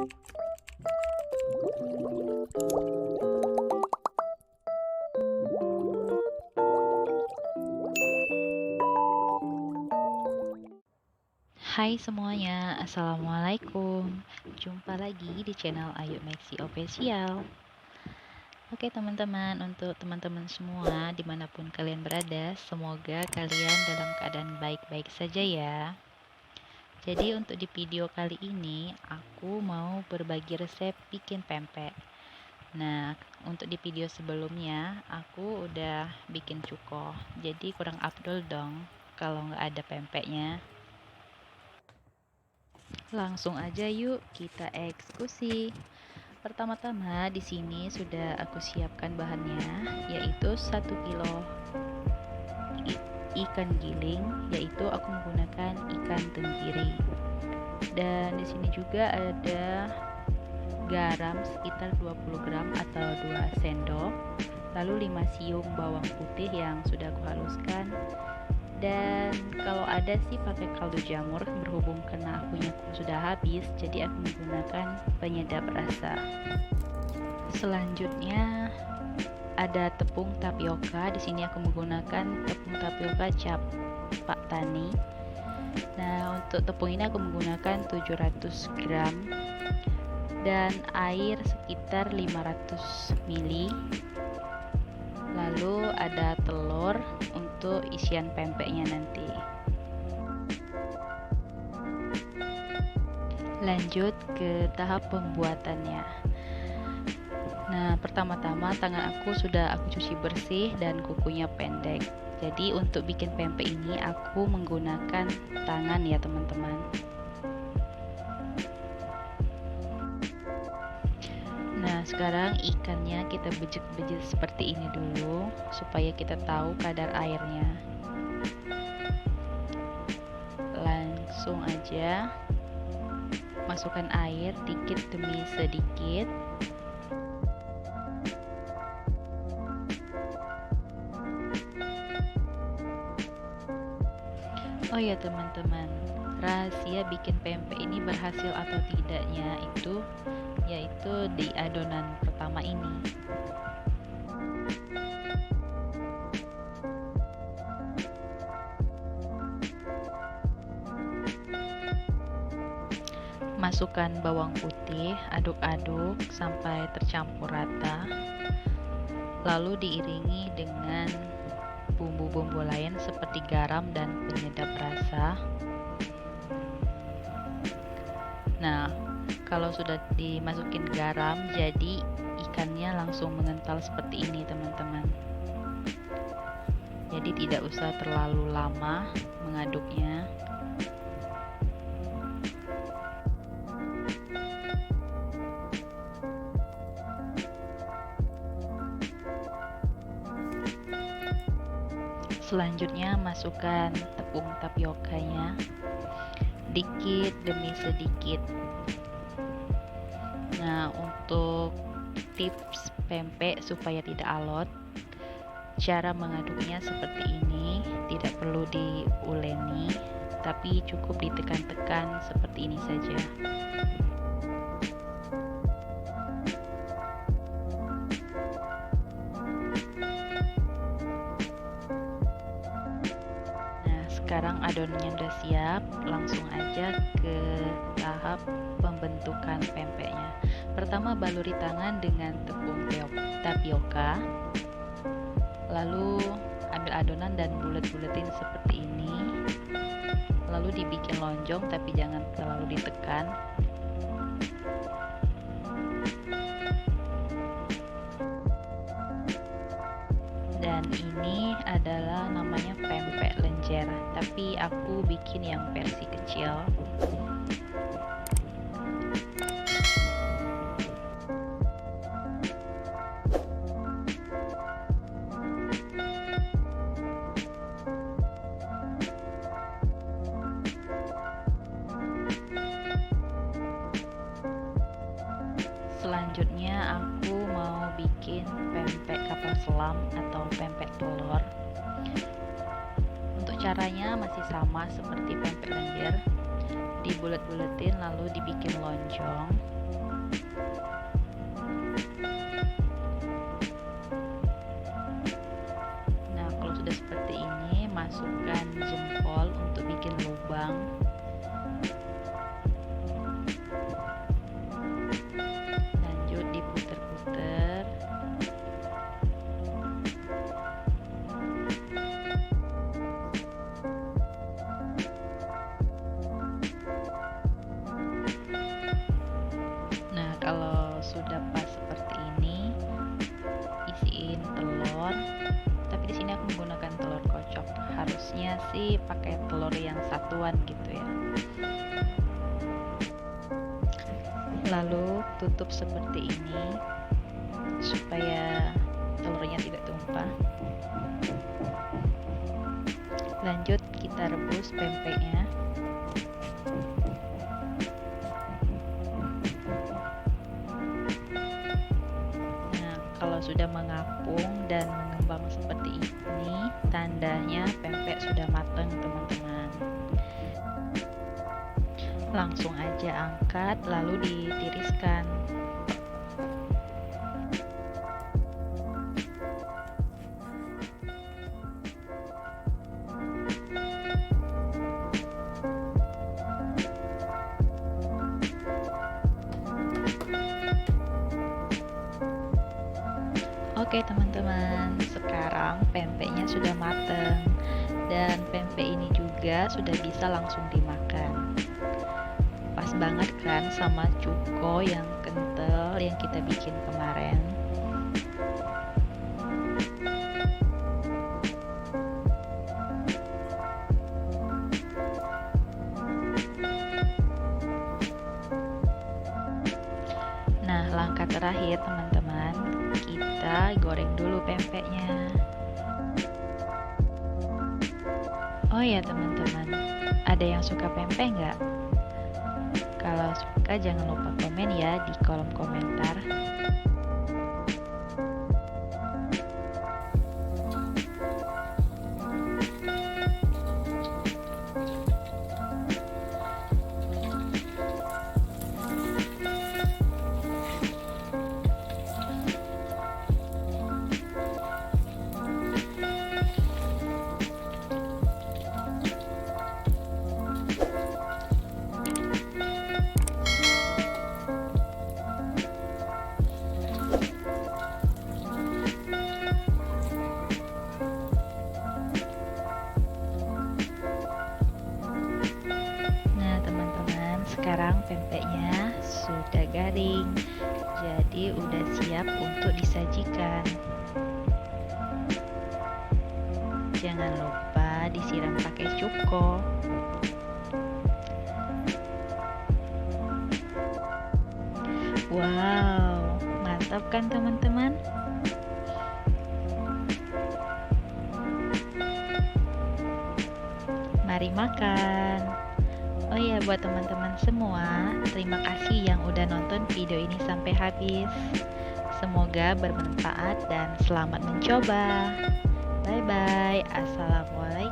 Hai semuanya, Assalamualaikum. Jumpa lagi di channel Ayu Maxi Official. Oke teman-teman, untuk teman-teman semua dimanapun kalian berada, semoga kalian dalam keadaan baik-baik saja ya. Jadi untuk di video kali ini, aku mau berbagi resep bikin pempek. Nah, untuk di video sebelumnya, aku udah bikin cuko. Jadi kurang afdol dong kalau nggak ada pempeknya. Langsung aja yuk kita eksekusi. Pertama-tama di sini sudah aku siapkan bahannya, yaitu 1 kilo ikan giling, yaitu aku menggunakan ikan tenggiri. Dan di sini juga ada garam sekitar 20 gram atau 2 sendok. Lalu 5 siung bawang putih yang sudah aku haluskan. Dan kalau ada sih pakai kaldu jamur, berhubung karena akunya sudah habis, jadi aku menggunakan penyedap rasa. Selanjutnya ada tepung tapioka. Di sini aku menggunakan tepung tapioka cap Pak Tani. Nah, untuk tepung ini aku menggunakan 700 gram dan air sekitar 500 ml. Lalu ada telur untuk isian pempeknya nanti. Lanjut ke tahap pembuatannya. Nah, pertama-tama tangan aku sudah aku cuci bersih dan kukunya pendek. Jadi untuk bikin pempek ini aku menggunakan tangan ya teman-teman. Nah, sekarang ikannya kita bejek-bejek seperti ini dulu supaya kita tahu kadar airnya. Langsung aja masukkan air dikit demi sedikit. Oh ya teman-teman, rahasia bikin pempek ini berhasil atau tidaknya itu yaitu di adonan pertama ini. Masukkan bawang putih, aduk-aduk sampai tercampur rata. Lalu diiringi dengan bumbu-bumbu lain seperti garam dan penyedap rasa. Nah, kalau sudah dimasukin garam, jadi ikannya langsung mengental seperti ini teman-teman. Jadi tidak usah terlalu lama mengaduknya. Selanjutnya masukkan tepung tapiokanya dikit demi sedikit. Nah, untuk tips pempek supaya tidak alot, cara mengaduknya seperti ini, tidak perlu diuleni, tapi cukup ditekan-tekan seperti ini saja. Sekarang adonannya udah siap, langsung aja ke tahap pembentukan pempeknya. Pertama baluri tangan dengan tepung tapioka, lalu ambil adonan dan bulet-buletin seperti ini, lalu dibikin lonjong tapi jangan terlalu ditekan. Dan ini adalah namanya pempek lenjer, tapi aku bikin yang versi kecil. Selanjutnya aku mau bikin pempek kapal selam atau pempek telur. Untuk caranya masih sama seperti pempek lenjer, dibulet-buletin lalu dibikin lonjong. masukkan jempol untuk bikin lubang. Lanjut diputer-puter. Nah, kalau sudah pas seperti ini, isiin telur. Tapi di sini aku menggunakan telur kocok. Harusnya sih pakai telur yang satuan gitu ya. Lalu tutup seperti ini supaya telurnya tidak tumpah. Lanjut kita rebus pempeknya. Nah, kalau sudah mengapung dan mengembang seperti ini, tandanya pempek sudah matang, teman-teman. Langsung aja angkat lalu ditiriskan. Oke teman-teman, sekarang pempeknya sudah matang dan pempek ini juga sudah bisa langsung dimakan. Pas banget kan sama cuko yang kental yang kita bikin kemarin. Nah, langkah terakhir teman-teman, kita goreng dulu pempeknya. Oh ya teman-teman, ada yang suka pempek nggak? Kalau suka jangan lupa komen ya di kolom komentar. Sekarang pempeknya sudah garing, jadi udah siap untuk disajikan. Jangan lupa disiram pakai cuko. Wow, mantap kan teman-teman? Mari makan. Oh ya, buat teman-teman semua, terima kasih yang udah nonton video ini sampai habis. Semoga bermanfaat dan selamat mencoba. Bye bye. Assalamualaikum.